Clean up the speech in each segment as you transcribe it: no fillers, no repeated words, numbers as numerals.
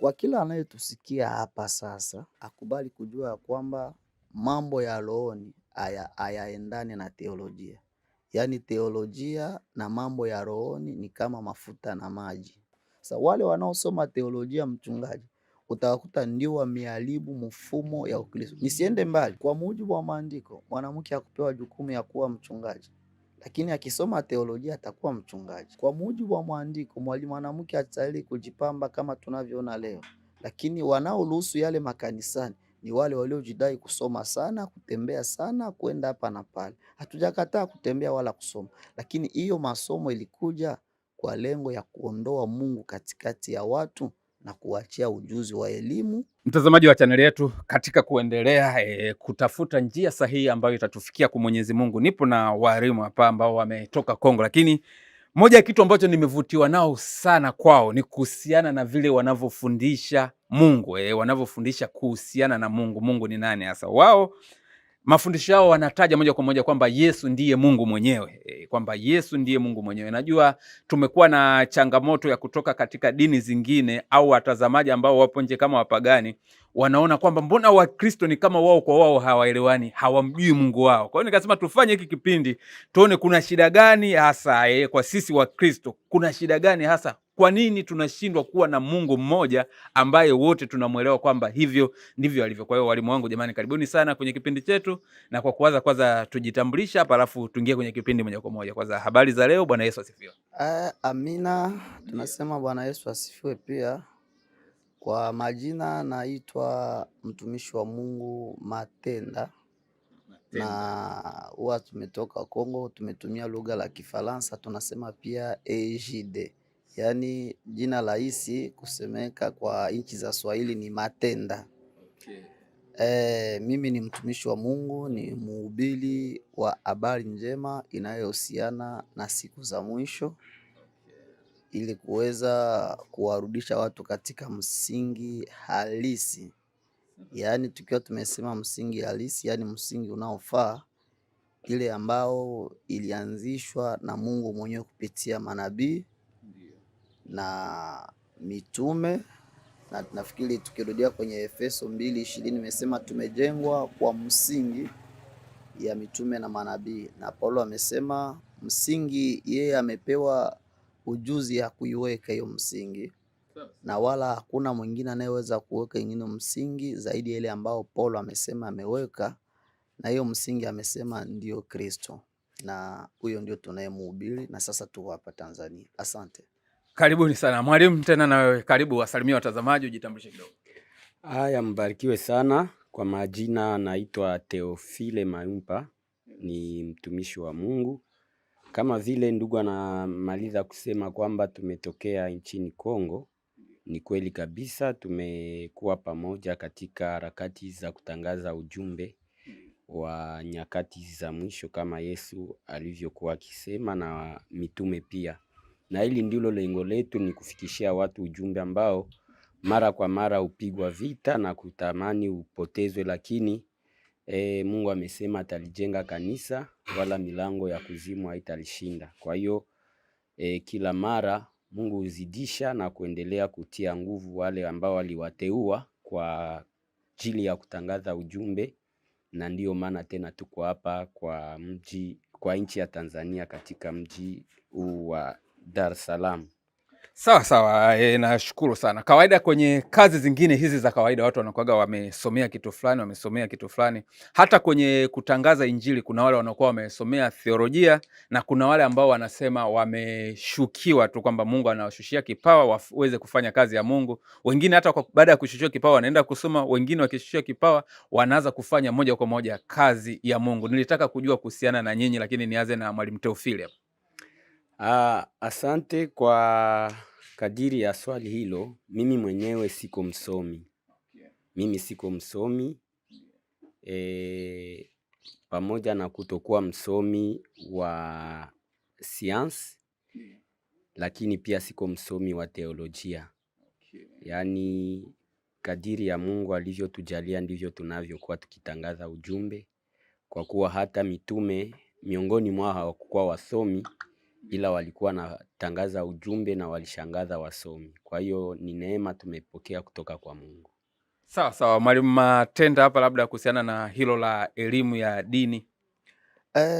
Kwa kila anayetusikia hapa sasa, akubali kujua ya kwamba mambo ya rohoni hayaendani na teolojia. Yaani teolojia na mambo ya rohoni ni kama mafuta na maji. Sasa wale wanaosoma teolojia mchungaji, utawakuta ndio wameharibu mfumo ya Ukristo. Nisiende mbali, kwa mujibu wa maandiko, mwanamke hakupewa jukumu ya kuwa mchungaji. Lakini akisoma teolojia atakuwa mchungaji. Kwa mujibu wa maandiko, mwanamke hastahili kujipamba kama tunavyoona leo. Lakini wanaoruhusu yale makanisani ni wale waliojidai kusoma sana, kutembea sana, kwenda hapa na pale. Hatujakataa kutembea wala kusoma, lakini hiyo masomo ilikuja kwa lengo ya kuondoa Mungu katikati ya watu na kuachia ujuzi wa elimu. Mtazamaji wa chaneli yetu, katika kuendelea kutafuta njia sahihi ambayo itatufikia kwa Mwenyezi Mungu, nipo na walimu hapa ambao wametoka Kongo, lakini moja ya kitu ambacho nimevutiwa nao sana kwao ni kuhusiana na vile wanavyofundisha Mungu, wanavyofundisha kuhusiana na Mungu. Mungu ni nani hasa? Wao mafundisho yao wanataja moja kwa moja kwamba Yesu ndiye Mungu mwenyewe, kwamba Yesu ndiye Mungu mwenyewe. Najua tumekuwa na changamoto ya kutoka katika dini zingine au watazamaji ambao wapo nje kama wapagani, wanaona kwamba mbona Wakristo ni kama wao kwa wao hawaelewani, hawamjui Mungu wao. Kwa hiyo nikasema tufanye hiki kipindi tuone kuna shida gani hasa kwa sisi Wakristo, kuna shida gani hasa, kwa nini tunashindwa kuwa na Mungu mmoja ambaye wote tunamuelewa kwamba hivyo ndivyo alivyo. Kwa hiyo walimu wangu, jamani, karibuni sana kwenye kipindi chetu, na kwa kuanza kwanza tujitambulisha hapa alafu tuingie kwenye kipindi moja kwa moja. Kwanza habari za leo? Bwana Yesu asifiwe. Amina, tunasema Bwana Yesu asifiwe pia. Kwa majina naitwa mtumishi wa Mungu Matenda. Na huwa tumetoka Kongo, tumetumia lugha la Kifaransa, tunasema pia EJD. Yaani jina rahisi kusemeka kwa nchi za Swahili ni Matenda. Mimi ni mtumishi wa Mungu, ni mhubiri wa habari njema inayohusiana na siku za mwisho, ili kuweza kuwarudisha watu katika msingi halisi. Yaani tukiwa tumesema msingi halisi, yaani msingi unaofaa, ile ambao ilianzishwa na Mungu mwenyewe kupitia manabii na mitume. Na nafikiri tukirudia kwenye Efeso 2:20 imesema tumejengwa kwa msingi ya mitume na manabii. Na Paulo amesema msingi yeye amepewa ujuzi ya kuiweka hiyo msingi, na wala hakuna mwingine anayeweza kuweka ingine msingi zaidi ya ile ambao Paulo amesema ameweka, na hiyo msingi amesema ndio Kristo, na huyo ndio tunayemhubiri na sasa tuko hapa Tanzania. Asante. Karibuni sana mwalimu, tena na wewe karibu, wasalimia watazamaji, ujitambulishe kidogo. Haya, mbarikiwe sana. Kwa majina naitwa Theophile Mayumpa, ni mtumishi wa Mungu. Kama vile ndugu anamaliza kusema kwamba tumetokea nchini Kongo, ni kweli kabisa. Tumekuwa pamoja katika harakati za kutangaza ujumbe wa nyakati za mwisho kama Yesu alivyokuwa akisema, na mitume pia. Na hili ndilo lengo letu, ni kufikishia watu ujumbe ambao mara kwa mara upigwa vita na kutamani upotezwe, lakini Mungu amesema atalijenga kanisa, wala milango ya kuzimu haitalishinda. Kwa hiyo kila mara Mungu uzidisha na kuendelea kutia nguvu wale ambao waliwateua kwa ajili ya kutangaza ujumbe, na ndio maana tena tuko hapa kwa nchi ya Tanzania, katika mji huu wa Dar es Salaam. Sawa sawa, nashukuru sana. Kawaida kwenye kazi zingine hizi za kawaida watu wanakuwa wamesomea kitu fulani, hata kwenye kutangaza Injili kuna wale wanakuwa wamesomea theolojia, na kuna wale ambao wanasema wameshukiwa tu kwamba Mungu anawashushia kipawa waweze kufanya kazi ya Mungu. Wengine hata baada ya kushushiwa kipawa wanaenda kusoma, wengine wakishushiwa kipawa wanaanza kufanya moja kwa moja kazi ya Mungu. Nilitaka kujua kuhusiana na nyinyi, lakini nianze na mwalimu Theophile. Asante kwa kadiri ya swali hilo. Mimi mwenyewe siko msomi. Mimi siko msomi. Pamoja na kutokuwa msomi wa science, lakini pia siko msomi wa teolojia. Yaani kadiri ya Mungu alivyotujalia ndivyo tunavyokuwa tukitangaza ujumbe, kwa kuwa hata mitume miongoni mwao hawakuwa wasomi, ila walikuwa wanatangaza ujumbe na walishangaza wasomi. Kwa hiyo ni neema tumepokea kutoka kwa Mungu. Sawa sawa, Mwalimu Matenda, hapa labda kuhusiana na hilo la elimu ya dini.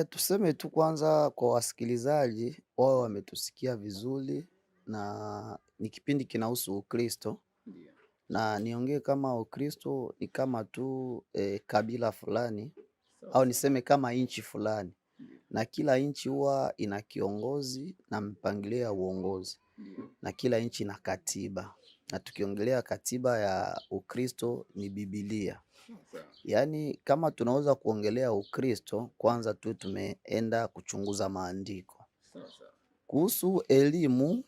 Tuseme tu kwanza kwa wasikilizaji wao wametusikia vizuri, na ni kipindi kinahusu Ukristo, na niongee kama Ukristo ni kama tu kabila fulani au niseme kama nchi fulani, na kila nchi huwa ina kiongozi na mpangilio ya uongozi, na kila nchi ina katiba, na tukiongelea katiba ya Ukristo ni Biblia. Yaani kama tunaweza kuongelea Ukristo, kwanza tu tumeenda kuchunguza maandiko kuhusu elimu.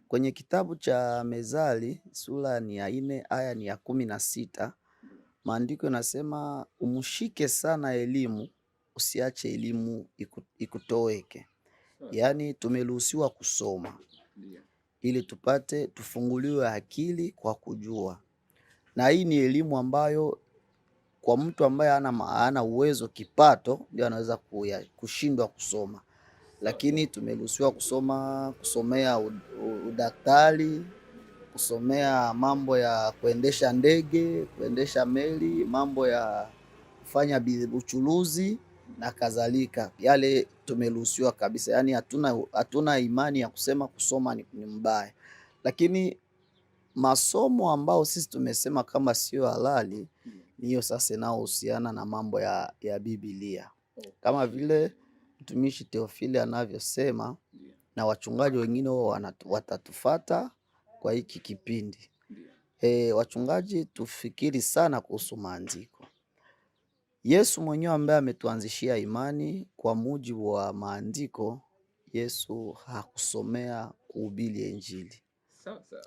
Kwenye kitabu cha Mezali sura ni ya 4 aya ni ya 16, maandiko yanasema umshike sana elimu, usiache elimu ikutoweke. Yaani tumeruhusiwa kusoma ili tufunguliwe akili kwa kujua, na hii ni elimu ambayo kwa mtu ambaye hana uwezo kipato ndio anaweza kushindwa kusoma, lakini tumeruhusiwa kusomea udaktari, kusomea mambo ya kuendesha ndege, kuendesha meli, mambo ya kufanya uchuruzi na kadhalika. Yale tumeruhusiwa kabisa, yaani hatuna imani ya kusema kusoma ni mbaya, lakini masomo ambao sisi tumesema kama sio halali ni hiyo sasa inayohusiana na mambo ya Biblia, kama vile mtumishi Theophile anavyosema, na wachungaji wengine wao watatufata kwa hiki kipindi. Wachungaji tufikiri sana kuhusu maandiko. Yesu mwenyewe ambaye ametuanzishia imani kwa mujibu wa maandiko, Yesu hakusomea kuhubiri Injili.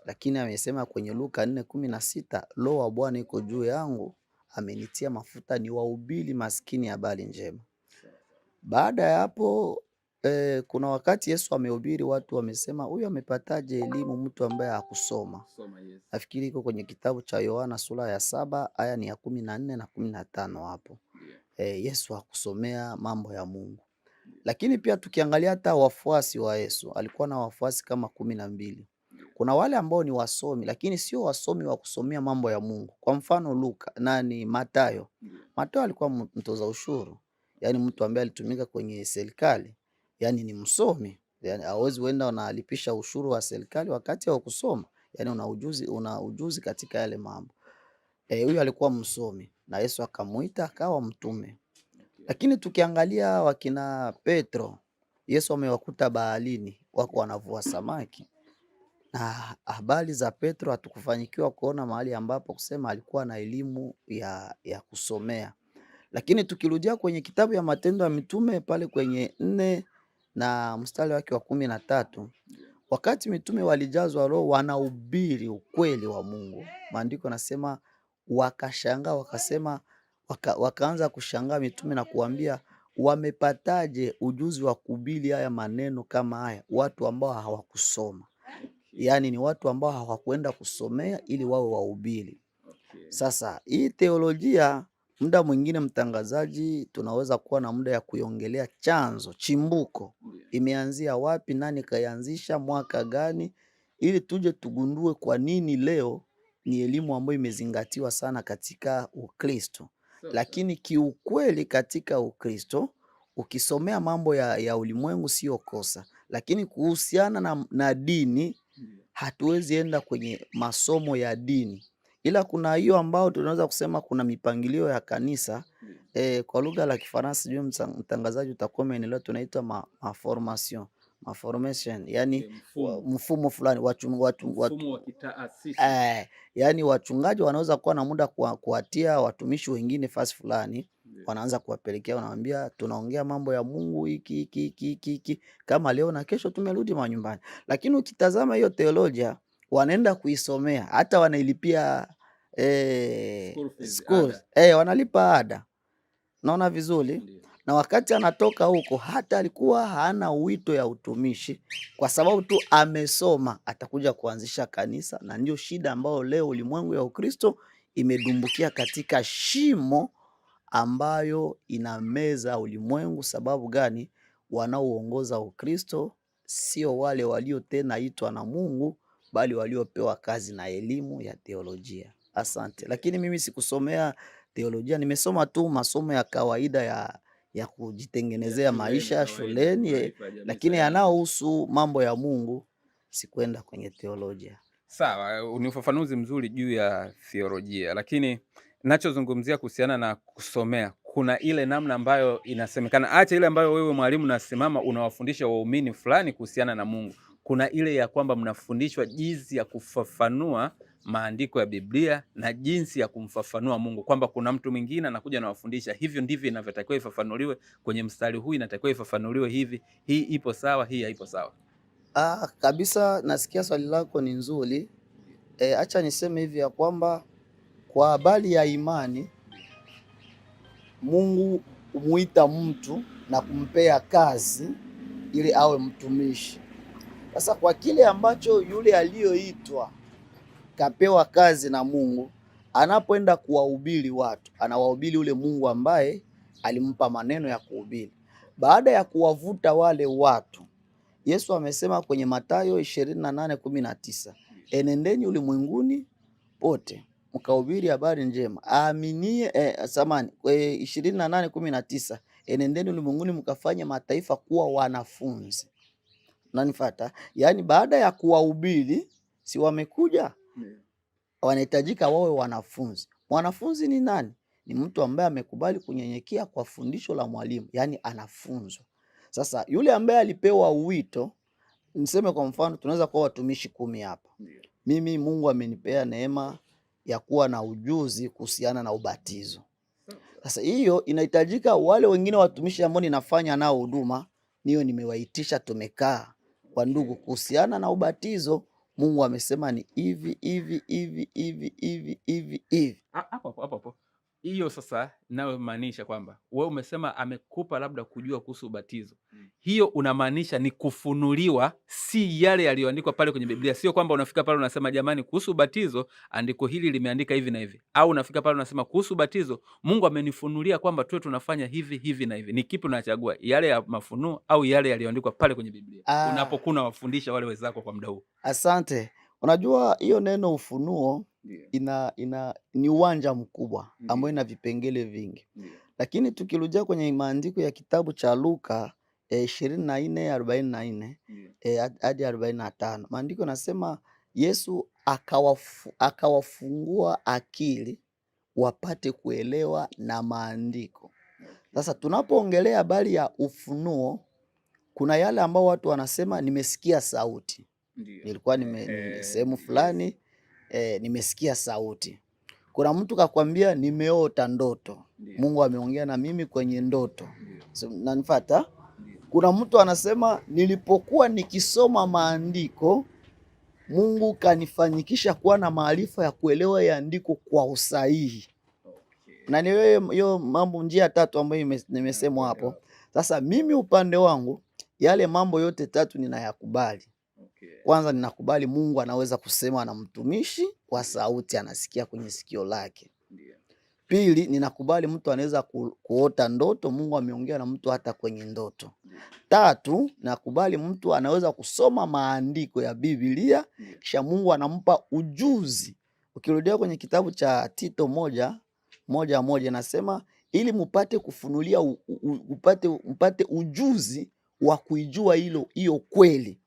Lakini amesema kwenye Luka 4:16, Roho wa Bwana yuko juu yangu, amenitia mafuta niwahubiri maskini habari njema. Baada ya hapo kuna wakati Yesu amehubiri, watu wamesema huyu amepataje elimu mtu ambaye hakusoma? Nafikiri iko kwenye kitabu cha Yohana sura ya 7 aya ni ya 14 na 15 hapo. Yesu hakusomea mambo ya Mungu. Lakini pia tukiangalia hata wafuasi wa Yesu, alikuwa na wafuasi kama 12. Kuna wale ambao ni wasomi lakini sio wasomi wa kusomea mambo ya Mungu. Kwa mfano Mathayo. Mathayo alikuwa mtoza ushuru, yaani mtu ambaye alitumika kwenye serikali, yaani ni msomi. Yaani hawezi uenda unalipisha ushuru wa serikali wakati wa kusoma, yaani una ujuzi katika yale mambo. Huyu alikuwa msomi na Yesu akamuita akawa mtume. Lakini tukiangalia wakina Petro, Yesu amewakuta baharini wako wanavua samaki. Na habari za Petro hatukufanyikiwa kuona mahali ambapo kusema alikuwa na elimu ya kusomea. Lakini tukirudia kwenye kitabu ya Matendo ya Mitume pale kwenye 4 na mstari wake wa 13, wakati mitume walijazwa Roho wanahubiri ukweli wa Mungu, maandiko nasema wakashangaa, wakasema wakaanza kushangaa mitume na kuambia, wamepataje ujuzi wa kuhubiri haya maneno kama haya watu ambao hawakusoma? Yaani ni watu ambao hawakwenda kusomea ili wawe wahubiri. Sasa hii teolojia muda mwingine, mtangazaji, tunaweza kuwa na muda ya kuiongelea chanzo, chimbuko, imeanzia wapi, nani kaianzisha, mwaka gani, ili tuje tugundue kwa nini leo ni elimu ambayo imezingatiwa sana katika Ukristo. Lakini kiukweli katika Ukristo ukisomea mambo ya ulimwengu sio kosa, lakini kuhusiana na dini hatuwezi enda kwenye masomo ya dini, ila kuna hiyo ambao tunaweza kusema kuna mipangilio ya kanisa. Kwa lugha la Kifaransa, sijui mtangazaji utakuwa umeelewa, tunaita formation, yani mfumo fulani mfumo wa kitaasisi. Yani wachungaji wanaweza kuwa na muda kuwatia watumishi wengine fasi fulani, wanaanza kuwapelekea, wanawaambia tunaongea mambo ya Mungu hiki kama leo na kesho tumerudi manyumbani. Lakini ukitazama hiyo teolojia wanaenda kuisomea, hata wanailipia school. Wanalipa ada. Naona vizuri. Na wakati anatoka huko hata alikuwa hana wito ya utumishi, kwa sababu tu amesoma atakuja kuanzisha kanisa. Na ndio shida ambayo leo ulimwengu ya Ukristo imedumbukia katika shimo ambayo inameza ulimwengu. Sababu gani? Wanaoongoza Ukristo sio wale walio tena itwa na Mungu, bali waliopewa kazi na elimu ya teolojia. Asante. Lakini mimi sikusomea teolojia, nimesoma tu masomo ya kawaida ya kujitengenezea maisha shuleni, lakini yanayohusu mambo ya Mungu sikwenda kwenye teolojia. Sawa, ni ufafanuzi mzuri juu ya theolojia, lakini nachozungumzia kuhusiana na kusomea, kuna ile namna ambayo inasemekana, acha ile ambayo wewe mwalimu nasimama unawafundisha waumini fulani kuhusiana na Mungu. Kuna ile ya kwamba mnafundishwa jinsi ya kufafanua maandiko ya Biblia na jinsi ya kumfafanua Mungu, kwamba kuna mtu mwingine anakuja na wafundisha hivyo ndivyo inavyotakiwa ifafanuliwe, kwenye mstari huu inatakiwa ifafanuliwe hivi, hii ipo sawa, hii haipo sawa. Kabisa, nasikia swali lako ni nzuri. Acha niseme hivi ya kwamba kwa habari ya imani, Mungu humuita mtu na kumpea kazi ili awe mtumishi. Sasa kwa kile ambacho yule aliyoitwa kapewa kazi na Mungu, anapoenda kuwahubiri watu, anawahubiri ule Mungu ambaye alimpa maneno ya kuhubiri. Baada ya kuwavuta wale watu, Yesu amesema kwenye Mathayo 28:19, enendeni ulimwenguni pote mkahubiri habari njema. Aaminie 28:19, enendeni ulimwenguni mkafanye mataifa kuwa wanafunzi. Unanifuata? Yaani baada ya kuwahubiri, si wamekuja, wanahitajika wawe wanafunzi. Mwanafunzi ni nani? Ni mtu ambaye amekubali kunyenyekea kwa fundisho la mwalimu, yaani anafunzwa. Sasa yule ambaye alipewa wito, niseme kwa mfano tunaweza kuwa watumishi 10 hapa. Mimi Mungu amenipea neema ya kuwa na ujuzi kuhusiana na ubatizo. Sasa hiyo inahitajika wale wengine watumishi ambao ninafanya nao huduma, niyo nimewaitisha, tumekaa kwa ndugu kuhusiana na ubatizo. Mungu amesema ni hivi hivi hivi hivi hivi hivi hivi. Hapo. Hiyo sasa nayo maanisha kwamba wewe umesema amekupa labda kujua kuhusu ubatizo. Hiyo unamaanisha ni kufunuliwa, si yale yaliyoandikwa pale kwenye Biblia. Sio kwamba unafika pale unasema jamani, kuhusu ubatizo andiko hili limeandika hivi na hivi. Au unafika pale unasema kuhusu ubatizo Mungu amenifunulia kwamba tuwe tunafanya hivi hivi na hivi. Ni kipi unachagua? Yale ya mafunuo au yale yaliyoandikwa pale kwenye Biblia? Unapokuwa unawafundisha wale wenzako kwa muda huu. Asante. Unajua hiyo neno ufunuo ni uwanja mkubwa ambao ina vipengele vingi. Lakini tukirudia kwenye maandiko ya kitabu cha Luka 24:44 hadi 45, maandiko nasema Yesu akawafungua akili wapate kuelewa na maandiko. Sasa tunapoongelea habari ya ufunuo, kuna yale ambao watu wanasema nimesikia sauti. Nilikuwa sehemu fulani, nimesikia sauti. Kuna mtu kakwambia nimeota ndoto. Mungu ameongea na mimi kwenye ndoto. So, unanifuata? Kuna mtu anasema nilipokuwa nikisoma maandiko, Mungu kanifanyikisha kuwa na maarifa ya kuelewa ya andiko kwa usahihi. Na ni hiyo mambo njia 3 ambayo nimesema hapo. Sasa mimi upande wangu yale mambo yote 3 ninayakubali. Kwanza ninakubali Mungu anaweza kusema na mtumishi kwa sauti anasikia kwenye sikio lake. Pili, ninakubali mtu anaweza kuota ndoto, Mungu ameongea na mtu hata kwenye ndoto. Tatu, nakubali mtu anaweza kusoma maandiko ya Biblia kisha Mungu anampa ujuzi. Ukirudia kwenye kitabu cha Tito 1:1 nasema ili mpate kufunulia upate ujuzi wa kuijua hiyo kweli.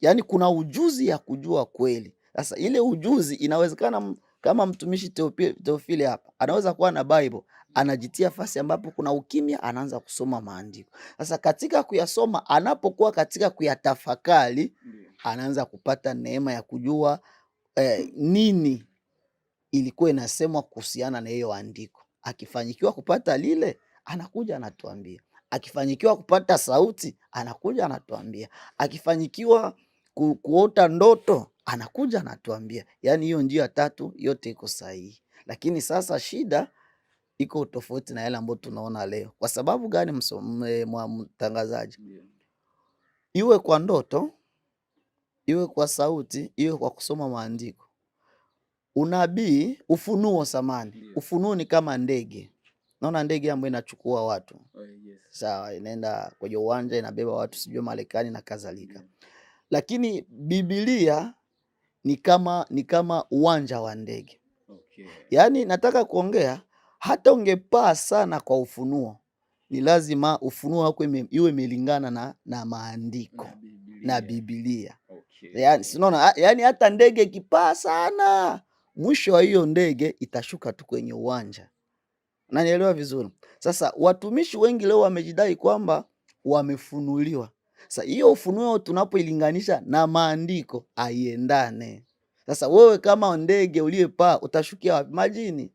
Yaani kuna ujuzi ya kujua kweli. Sasa ile ujuzi inawezekana kama mtumishi Teofile hapa anaweza kuwa na Bible, anajitia fasi ambapo kuna ukimya, anaanza kusoma maandiko. Sasa katika kuyasoma, anapokuwa katika kuyatafakari, anaanza kupata neema ya kujua nini ilikuwa inasemwa kuhusiana na hiyo andiko. Akifanyikiwa kupata lile, anakuja anatuambia. Akifanyikiwa kupata sauti, anakuja anatuambia. Akifanyikiwa kuota ndoto, anakuja anatuambia. Yaani hiyo njia 3 yote iko sahihi. Lakini sasa shida iko tofauti na yale ambayo tunaona leo. Kwa sababu gani mtangazaji? Iwe kwa ndoto, iwe kwa sauti, iwe kwa kusoma maandiko. Unabii, ufunuo. Ufunuo ni kama ndege. naona ndege ambayo inachukua watu. Yes. Sawa, inaenda kwenye uwanja inabeba watu sijui Marekani na kadhalika. Lakini Biblia ni kama uwanja wa ndege. Okay. Yaani nataka kuongea hata ungepaa sana kwa ufunuo, ni lazima ufunuo wako iwe imelingana na maandiko na Biblia. Okay. Yaani unaona, yaani hata ndege ikipaa sana, mwisho wa hiyo ndege itashuka tu kwenye uwanja. Unanielewa vizuri? Sasa watumishi wengi leo wamejidai kwamba wamefunuliwa. Sasa hiyo ufunuo tunapoilinganisha na maandiko haiendane. Sasa wewe kama ndege uliyepaa utashukia wapi? Majini.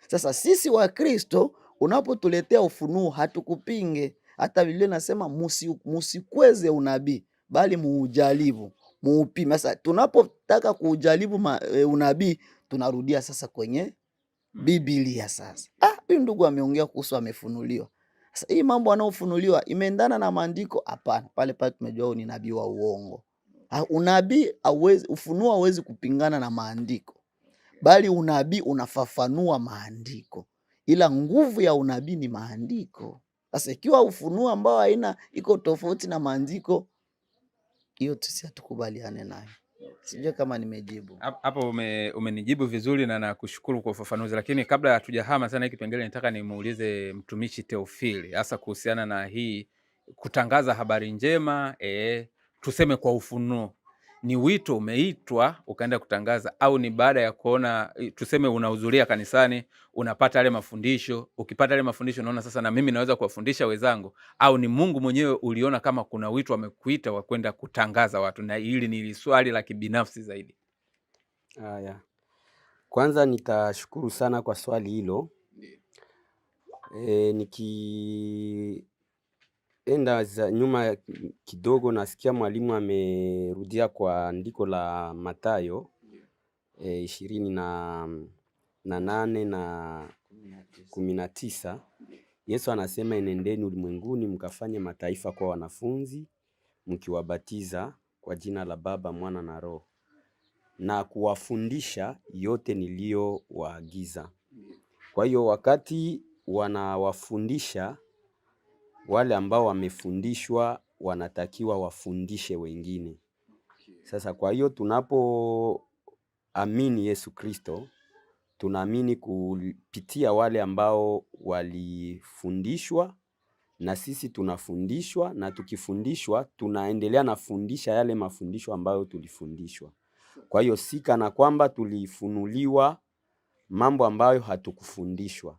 Sasa sisi wa Kristo unapotuletea ufunuo hatukupinge. Hata Biblia inasema musikweze unabii, bali muujaribu, muupime. Sasa tunapotaka kuujaribu unabii tunarudia sasa kwenye Biblia sasa. Huyu ndugu ameongea kuhusu amefunuliwa. Sasa hii mambo anaofunuliwa imeendana na maandiko? Hapana. Pale pale tumejua ni nabii wa uongo. Unabii ufunuo hauwezi kupingana na maandiko, bali unabii unafafanua maandiko, ila nguvu ya unabii ni maandiko. Sasa ikiwa ufunuo ambao iko tofauti na maandiko, hiyo sisi hatukubaliane nayo. Sijui kama nimejibu hapo. Umenijibu vizuri na nakushukuru kwa ufafanuzi, lakini kabla hatujahama sana hiki kipengele, nataka nimuulize mtumishi Theophile hasa kuhusiana na hii kutangaza habari njema, tuseme kwa ufunuo. Ni wito umeitwa ukaenda kutangaza, au ni baada ya kuona, tuseme unahudhuria kanisani, unapata yale mafundisho, ukipata yale mafundisho unaona sasa na mimi naweza kuwafundisha wenzangu, au ni Mungu mwenyewe uliona kama kuna wito amekuita wa kwenda kutangaza watu? Na hili ni swali la kibinafsi zaidi. Haya, kwanza nitashukuru sana kwa swali hilo. Nikienda nyuma kidogo, nasikia mwalimu amerudia kwa andiko la Mathayo 28 na 19. Yesu anasema, enendeni ulimwenguni mkafanye mataifa kwa wanafunzi, mkiwabatiza kwa jina la Baba, Mwana na Roho, na kuwafundisha yote niliyowaagiza. Kwa hiyo wakati wanawafundisha, wale ambao wamefundishwa wanatakiwa wafundishe wengine. Sasa kwa hiyo tunapoamini Yesu Kristo, tunaamini kupitia wale ambao walifundishwa, na sisi tunafundishwa, na tukifundishwa tunaendelea na fundisha yale mafundisho ambayo tulifundishwa. Kwa hiyo si kana kwamba tulifunuliwa mambo ambayo hatukufundishwa.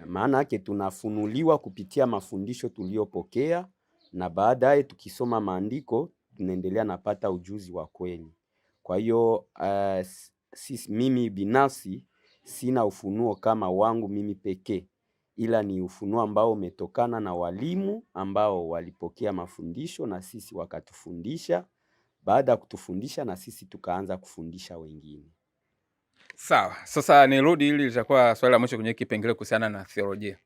Maana yake tunafunuliwa kupitia mafundisho tuliyopokea, na baadaye tukisoma maandiko tunaendelea napata ujuzi wa kweli. Kwa hiyo mimi binafsi sina ufunuo kama wangu mimi pekee, ila ni ufunuo ambao umetokana na walimu ambao walipokea mafundisho na sisi wakatufundisha. Baada ya kutufundisha na sisi tukaanza kufundisha wengine. Sawa, sasa nirudi, hili litakuwa swali la mwisho kwenye kipengele kuhusiana na theolojia.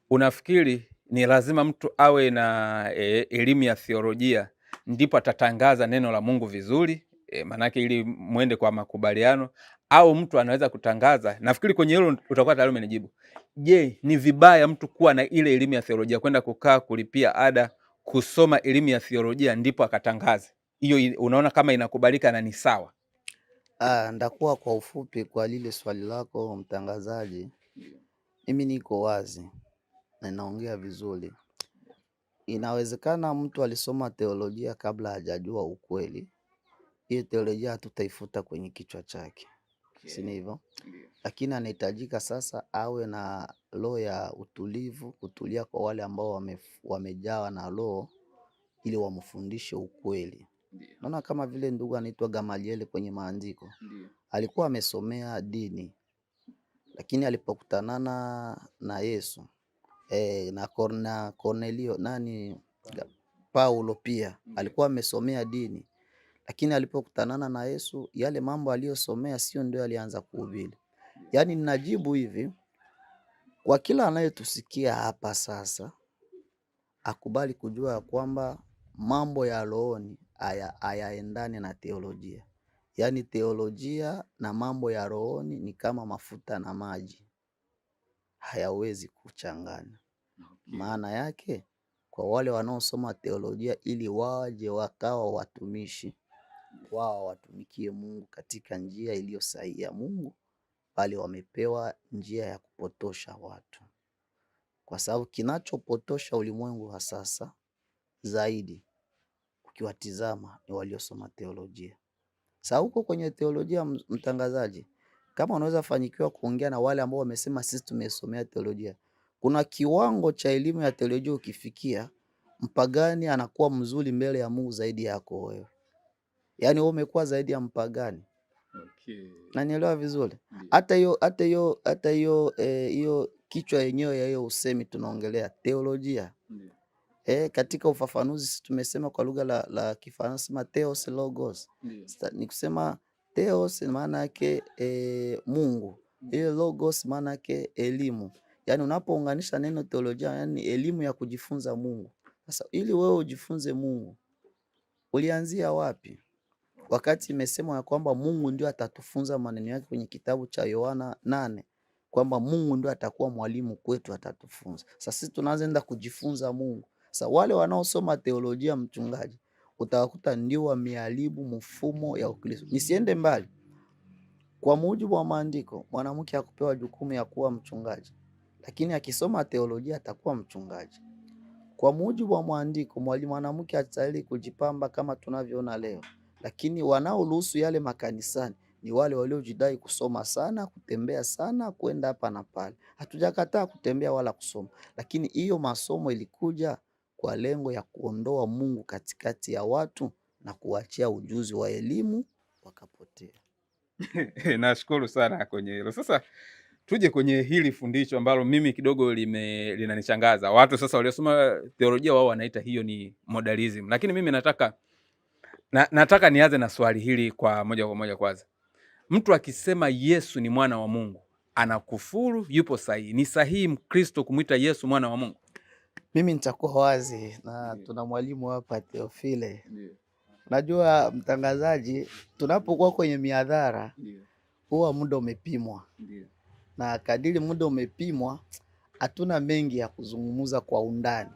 Unafikiri ni lazima mtu awe na elimu ya theolojia ndipo atatangaza neno la Mungu vizuri, manake ili muende kwa makubaliano, au mtu anaweza kutangaza? Nafikiri kwenye hilo utakuwa tayari umenijibu. Je, ni vibaya mtu kuwa na ile elimu ya theolojia, kwenda kukaa kulipia ada kusoma elimu ya theolojia ndipo akatangaza? Hiyo unaona kama inakubalika na ni sawa? Ndakuwa kwa ufupi kwa lile swali lako mtangazaji. Mimi niko wazi na naongea vizuri. Inawezekana mtu alisoma teolojia kabla hajajua ukweli. Hiyo teolojia hatutaifuta kwenye kichwa chake. Si hivyo? Lakini anahitajika sasa awe na roho ya utulivu, kutulia kwa wale ambao wamejawa na roho, ili wamfundishe ukweli. Naona kama vile ndugu anaitwa Gamalieli kwenye maandiko. Alikuwa amesomea dini, lakini alipokutanana na Yesu na Cornelio Paulo pia alikuwa amesomea dini, lakini alipokutanana na Yesu yale mambo aliyosomea sio ndio alianza kuhubiri. Yaani ninajibu hivi, kwa kila anayetusikia hapa sasa akubali kujua ya kwamba mambo ya rohoni hayaendani na teolojia. Yaani teolojia na mambo ya rohoni ni kama mafuta na maji. hayawezi kuchangana. Okay. Maana yake kwa wale wanaosoma teolojia ili waje wakawa watumishi, wao watumikie Mungu katika njia iliyo sahihi ya Mungu, bali wamepewa njia ya kupotosha watu, kwa sababu kinachopotosha ulimwengu wa sasa zaidi ukiwatizama ni waliosoma teolojia. Sasa huko kwenye teolojia, mtangazaji, kama unaweza fanikiwa kuongea na wale ambao wamesema sisi tumesomea teolojia, kuna kiwango cha elimu ya teolojia ukifikia, mpagani anakuwa mzuri mbele ya Mungu zaidi yako wewe. Yaani wewe umekuwa zaidi ya mpagani. Okay. Nanielewa vizuri? Hata hiyo kichwa yenyewe ya hiyo usemi tunaongelea teolojia. Katika ufafanuzi tumesema kwa lugha la Kifaransa theos logos. Ni kusema theos maana yake Mungu. Ile logos maana yake elimu. Yaani unapounganisha neno teolojia, yani elimu ya kujifunza Mungu. Sasa ili wewe ujifunze Mungu, ulianzia wapi? Wakati imesemwa ya kwamba Mungu ndio atatufunza maneno yake kwenye kitabu cha Yohana 8, kwamba Mungu ndio atakuwa mwalimu kwetu, atatufunza. Sasa sisi tunaanza kujifunza Mungu. Sasa wale wanaosoma teolojia, mchungaji, utawakuta ndio wameharibu mfumo ya Ukristo. Nisiende mbali. Kwa mujibu wa maandiko, mwanamke hakupewa jukumu ya kuwa mchungaji, lakini akisoma teolojia atakuwa mchungaji. Kwa mujibu wa maandiko, mwanamke hastahili kujipamba kama tunavyoona leo, lakini wanaoruhusu yale makanisani ni wale waliojidai kusoma sana, kutembea sana, kwenda hapa na pale. Hatujakataa kutembea wala kusoma, lakini hiyo masomo ilikuja kwa lengo ya kuondoa Mungu katikati ya watu na kuachia ujuzi wa elimu wakapotea. Nashukuru sana kwenye hilo. Sasa tuje kwenye hili fundisho ambalo mimi kidogo linanishangaza. Watu sasa waliosoma teolojia wao wanaita hiyo ni modalism. Lakini mimi nataka nianze na swali hili kwa moja kwanza. Mtu akisema Yesu ni mwana wa Mungu, anakufuru, yupo sahihi? Ni sahihi Mkristo kumuita Yesu mwana wa Mungu? Mimi nitakuwa wazi na tuna mwalimu hapa Theophile. Najua mtangazaji, tunapokuwa kwenye mihadhara huwa muda umepimwa. Na kadiri muda umepimwa, hatuna mengi ya kuzungumza kwa undani.